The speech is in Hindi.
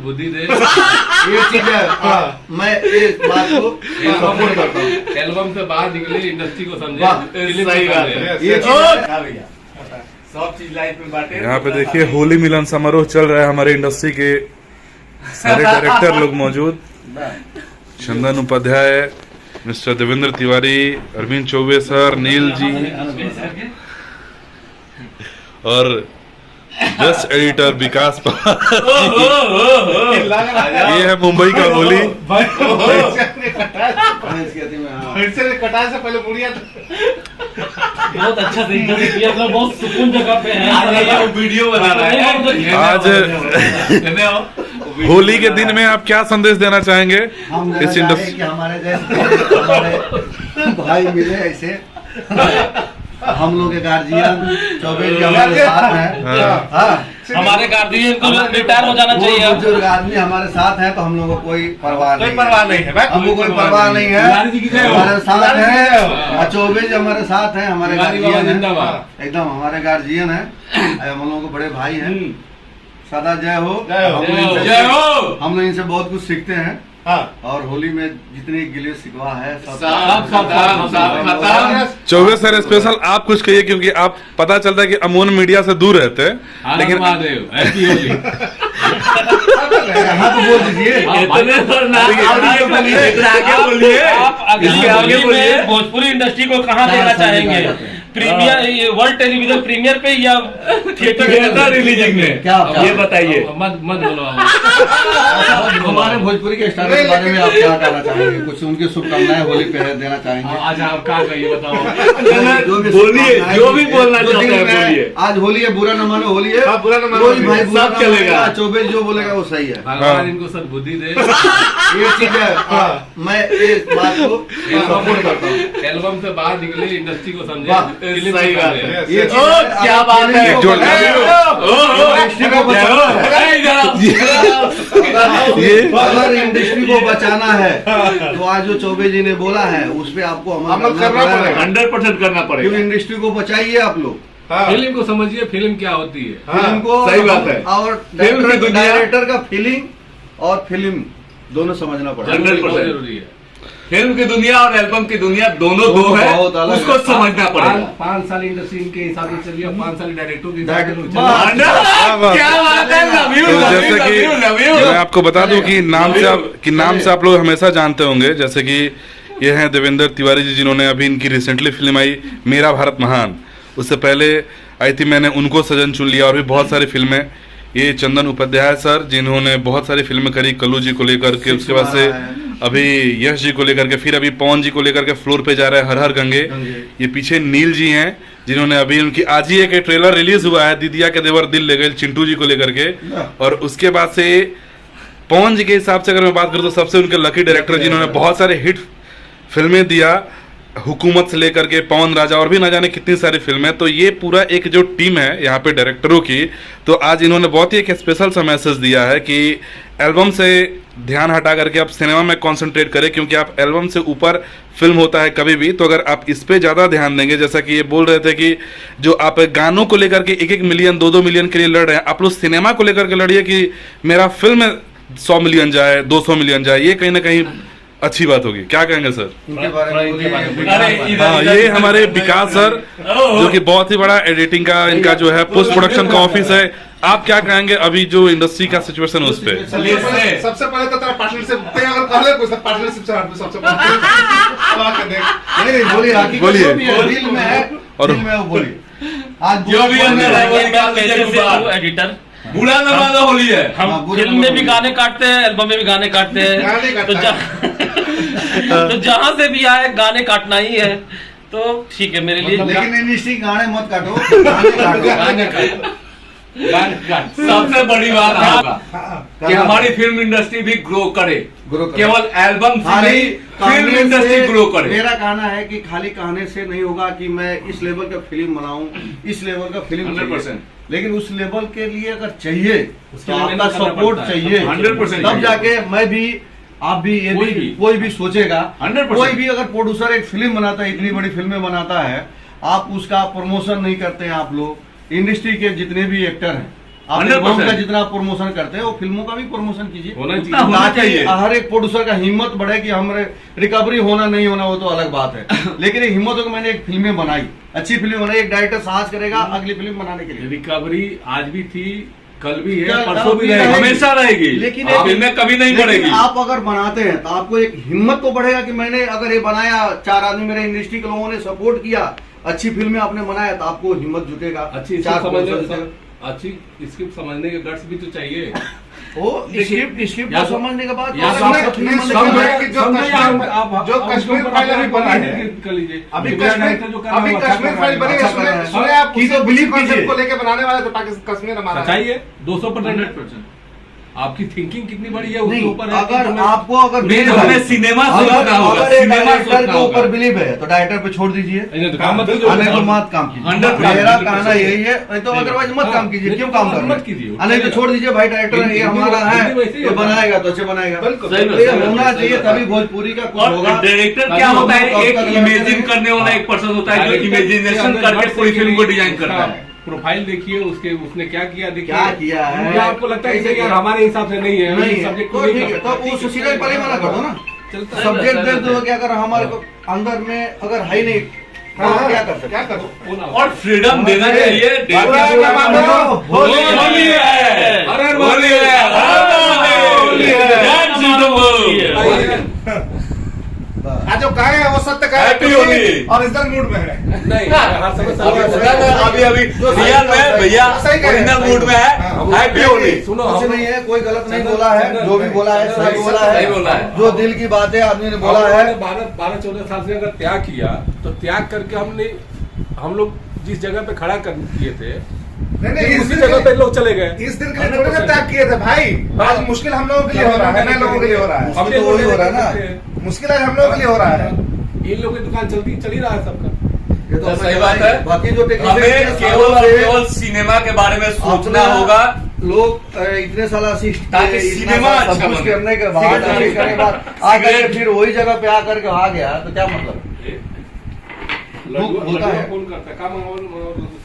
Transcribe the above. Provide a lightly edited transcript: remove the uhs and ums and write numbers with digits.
सद्बुद्धि दे। ये चीज है, मैं इस बात को सपोर्ट करता हूँ। एल्बम से बाहर निकले, इंडस्ट्री को समझे। सही बात है। ये चीज सब चीज लाइफ में बांटे। यहाँ पे देखिए होली मिलन समारोह चल रहा है, हमारे इंडस्ट्री के सारे डायरेक्टर लोग मौजूद, चंदन उपाध्याय, मिस्टर देवेंद्र तिवारी, अरविंद चौबे सर, नील जी और जस्ट एडिटर विकास ये है मुंबई का होली। कटाए से पहले बुढ़िया बहुत अच्छा तरीका से किया, मतलब बहुत सुकून जगह पे है। वीडियो बना रहा है आज होली के दिन में आप क्या संदेश देना चाहेंगे हम इस इंडस्ट्री? कि हमारे जैसे हमारे भाई मिले ऐसे, हम लोग के गार्जियन चौबे जी हमारे साथ हैं। हाँ, हमारे गार्जियन को रिटायर हो जाना चाहिए। बुजुर्ग आदमी हमारे साथ हैं तो हम लोगों को कोई परवाह नहीं, है। हमको कोई परवाह नहीं है, हमारे साथ है। चौबे जी हमारे साथ हैं, हमारे गार्जियन हैं, एकदम हमारे गार्जियन हैं, हम लोगों को बड़े भाई हैं। सदा जय हो, हम लोग इनसे बहुत कुछ सीखते हैं। और होली में जितने गिले शिकवा है सब चौबे सर स्पेशल आप कुछ कहिए, क्योंकि आप पता चलता है कि अमोन मीडिया से दूर रहते हैं, लेकिन यहाँ तो बोल दीजिए। आप भोजपुरी इंडस्ट्री को कहाँ देना चाहेंगे? प्रीमियर, वर्ल्ड टेलीविजन प्रीमियर पे या थिएटर रिलीजिंग में? क्या ये बताइए। मत बोलो। हमारे भोजपुरी के स्टार के बारे में आप क्या कहना चाहेंगे? कुछ उनकी शुभकामनाएं होली पे देना चाहेंगे? आज आप क्या कहिए बताओ। बोलिए, जो भी बोलना चाहते हैं बोलिए। आज होली है, बुरा न मानो, होली है। हाँ, बुरा न मानो, कोई भाई बुरा सब न चलेगा। मानेगा, चौबे जो बोलेगा वो सही है। भगवान इनको सद्बुद्धि दे। ये चीज है, मैं इस बात को सपोर्ट करता हूँ। एल्बम से बाहर निकले, इंडस्ट्री को समझे। सही बात है। ये चीज है, क्या बात है। अगर इंडस्ट्री को बचाना है तो आज जो चौबे जी ने बोला है उस पे आपको अमल करना पड़ेगा, 100% करना पड़ेगा। क्योंकि इंडस्ट्री को बचाइए आप लोग। फिल्म को समझिए, फिल्म क्या होती है। फिल्म को सही बात है। और फिल्म की दुनिया- डायरेक्टर का फीलिंग और फिल्म दोनों समझना पड़ेगा। 100% जरूरी है। फिल्म की दुनिया और एल्बम की दुनिया दोनों दो है, बहुत अलग उसको है। समझना पड़ेगा। 5 साल इंडस्ट्री के हिसाब से चलिए, 5 साल डायरेक्टर के हिसाब से क्या बात है। लव यू, तो लव जैसे यू, लव कि यू, लव यू। मैं आपको बता दूं कि नाम से आप लोग हमेशा जानते होंगे, जैसे कि ये हैं देवेंद्र तिवारी जी, जिन्होंने अभी इनकी रिसेंटली फिल्म आई मेरा भारत महान, उससे पहले आई थी मैंने उनको सजन चुन लिया, और भी बहुत सारी फिल्में। ये चंदन उपाध्याय सर, जिन्होंने बहुत सारी फिल्में करी कल्लू जी को लेकर के, उसके बाद से अभी यश जी को लेकर के, फिर अभी पवन जी को लेकर के फ्लोर पे जा रहे हैं हर हर गंगे। ये पीछे नील जी हैं, जिन्होंने अभी उनकी आज ही एक ट्रेलर रिलीज हुआ है, दीदिया के देवर दिल ले गए, चिंटू जी को लेकर के। और उसके बाद से पवन जी के हिसाब से अगर मैं बात करूँ तो सबसे उनके लकी डायरेक्टर, जिन्होंने बहुत सारे हिट फिल्में दिया, हुकूमत से लेकर के पवन राजा और भी ना जाने कितनी सारी फिल्में। तो ये पूरा एक जो टीम है यहाँ पे डायरेक्टरों की, तो आज इन्होंने बहुत ही एक स्पेशल सा मैसेज दिया है कि एल्बम से ध्यान हटा करके आप सिनेमा में कंसंट्रेट करें, क्योंकि आप एल्बम से ऊपर फिल्म होता है कभी भी। तो अगर आप इस पे ज़्यादा ध्यान देंगे, जैसा कि ये बोल रहे थे कि जो आप गानों को लेकर के 1-1 मिलियन 2-2 मिलियन के लिए लड़ रहे हैं, आप लोग सिनेमा को लेकर के लड़िए कि मेरा फिल्म 100 मिलियन जाए, 200 मिलियन जाए। ये कहीं ना कहीं अच्छी बात होगी। क्या कहेंगे सर? इनके बारे में हाँ, ये हमारे विकास सर, जो कि बहुत ही बड़ा एडिटिंग का इनका जो है पोस्ट प्रोडक्शन का ऑफिस है। आप क्या कहेंगे अभी जो इंडस्ट्री का सिचुएशन है उस पे? सबसे पहले तो तेरा पार्टनरशिप अगर कर ले कोई पार्टनरशिप से हट सबसे पहले नहीं बोलिए, हकीकत बोलिए। जो भी है, दिल में है, और- दिल में वो बोलिए। आज जो भी हमने एडिटर बुरा न मानो, होली है। हाँ, हम बुरा फिल्म में न भी मानो। गाने काटते हैं, एल्बम में भी गाने काटते गाने हैं, काटता तो जहाँ से भी आए गाने काटना ही है। तो ठीक है मेरे लिए। लेकिन इंडस्ट्री गाने मत काटो, गाने काटो। सबसे बड़ी बात है कि हमारी फिल्म इंडस्ट्री भी ग्रो करे, केवल एल्बम से नहीं, फिल्म इंडस्ट्री ग्रो करे। मेरा कहना है कि खाली कहने से नहीं होगा कि मैं इस लेवल का फिल्म बनाऊं, इस लेवल का फिल्म 100%। लेकिन उस लेवल के लिए अगर चाहिए उसके तो लिए आपका मेहनत करना सपोर्ट पड़ता है। चाहिए, 100% तब जाके मैं भी, आप भी, ये कोई भी, भी। कोई भी सोचेगा। 100%। कोई भी अगर प्रोड्यूसर एक फिल्म बनाता है, इतनी बड़ी फिल्में बनाता है, आप उसका प्रमोशन नहीं करते हैं। आप लोग इंडस्ट्री के जितने भी एक्टर हैं आप 100% एल्बम का जितना आप प्रमोशन करते हैं वो फिल्मों का भी प्रमोशन कीजिए, होना उतना होना ताकि चाहिए। हर एक प्रोड्यूसर का हिम्मत बढ़े कि हमारे रिकवरी होना नहीं होना वो तो अलग बात है, लेकिन ये हिम्मत हो कि मैंने एक फिल्में बनाई, अच्छी फिल्म बनाई, एक डायरेक्टर साहस करेगा अगली फिल्म बनाने के लिए। रिकवरी आज भी थी, कल भी है, कल परसों भी भी रहेगी, रहेगी। हमेशा रहेगी, लेकिन आप इनमें कभी नहीं लेकिन बढ़ेगी। आप अगर बनाते हैं तो आपको एक हिम्मत तो बढ़ेगा कि मैंने अगर ये बनाया, 4 आदमी मेरे इंडस्ट्री के लोगों ने सपोर्ट किया, अच्छी फिल्में आपने बनाया, तो आपको हिम्मत जुटेगा। अच्छी चार स्क्रिप्ट समझने प्रोड्यूसर अच्छी स्क्रिप्ट समझने के गट्स भी तो चाहिए। वो स्क्रिप्ट या को तो- समझने के बाद या तो तो आपको आप फिल्म नहीं, बनने समझ के रहे बाद- हैं कि जो कश्मीर फाइल अभी बना है, कर लीजिए अभी मेरा कश्मीर डायरेक्टर जो कर रहा है अभी वो अच्छा कश्मीर कर फाइल रहा है, बनी है, अच्छा कर रहा है। सुने आप की तो believe कीजिए। concept को लेके बनाने वाले थे, पाकिस्तान कश्मीर हमारा है। सच्चाई है 200%। आपकी थिंकिंग कितनी बड़ी है उसके नहीं, ऊपर है। अगर आपको अगर मेन हमें सिनेमा अगर सोचना होगा, अगर एक सिनेमा डायरेक्टर सोचना के ऊपर होगा। बिलीव है तो डायरेक्टर पे छोड़ दीजिए, नहीं तो काम मत कीजिए। आने को मत काम कीजिए। 100% मेरा कहना यही है, नहीं तो नहीं, अदरवाइज मत हाँ, काम कीजिए। नहीं क्यों तो काम मत कर रहे कीजिए। हैं? नहीं तो छोड़ दीजिए भाई, डायरेक्टर है ये हमारा है, वैसे ही ये होता है। बनाएगा तो अच्छे बनाएगा। बिल्कुल। सही तो बात, ये सही बात, होना सही चाहिए, बात। तभी भोजपुरी का कुछ और होगा। डायरेक्टर ताकि क्या हम होता है, लोग एक कब तक इमेजिन लगते करने वाला एक पर्सन होता है जो डायरेक्टर के इमेजिनेशन अंदर करके बस पूरी के फिल्म लिए को डिजाइन करता है। प्रोफाइल देखिए उसके, उसने क्या किया देखिए, क्या किया है, क्या आपको लगता है कैसे कि यार किया? हमारे हिसाब से नहीं है, नहीं है, सब्जेक्ट तो ठीक है, तो वो सुशीला पहले ही मना कर दो ना, चलता है। सब्जेक्ट दे दो कि अगर हमारे को अंदर में अगर है नहीं तो हम क्या कर सकते क्या हैं? करो? और फ्रीडम देना चाहिए। होली होली है, अरे होली है, होली है। That's beautiful। आज जो कहे हैं वो सत्य कहे, Happy होली। और इस दिन मूड में है। नहीं हर समय अभी रियल में भैया सही कह रहे हैं। ओरिजिनल मूड में है। हैप्पी होली। सुनो कुछ हम नहीं है, कोई गलत नहीं बोला है, जो भी बोला है सही बोला सही बोला है, है। जो दिल की बात है आदमी ने बोला है। 12-14 साल से अगर त्याग किया तो त्याग करके हम लोग जिस जगह पे खड़ा कर किए थे नहीं, इस उसी दिन जगह पे के- लोग चले गए। इस दिन के लिए थोड़ी ना त्याग किए थे भाई। आज मुश्किल हम लोगों के लिए हो रहा है, नए लोगों के लिए हो रहा है। अब तो वही हो रहा है ना। मुश्किल आज हम लोगों के लिए हो रहा है। इन लोगों की दुकान चल ही रहा है सबका। ये तो सही बात है। बाकी जो हमें टेक्नीशियन केवल और केवल सिनेमा के बारे में सोचना होगा, लोग इतने साल असिस्ट ताकि सिनेमा अच्छा सब कुछ बने। करने के बाद assist करने के बाद आकर के फिर वही जगह पे आकर के आ गया तो क्या मतलब? लड्डू होता है। कौन करता है काम?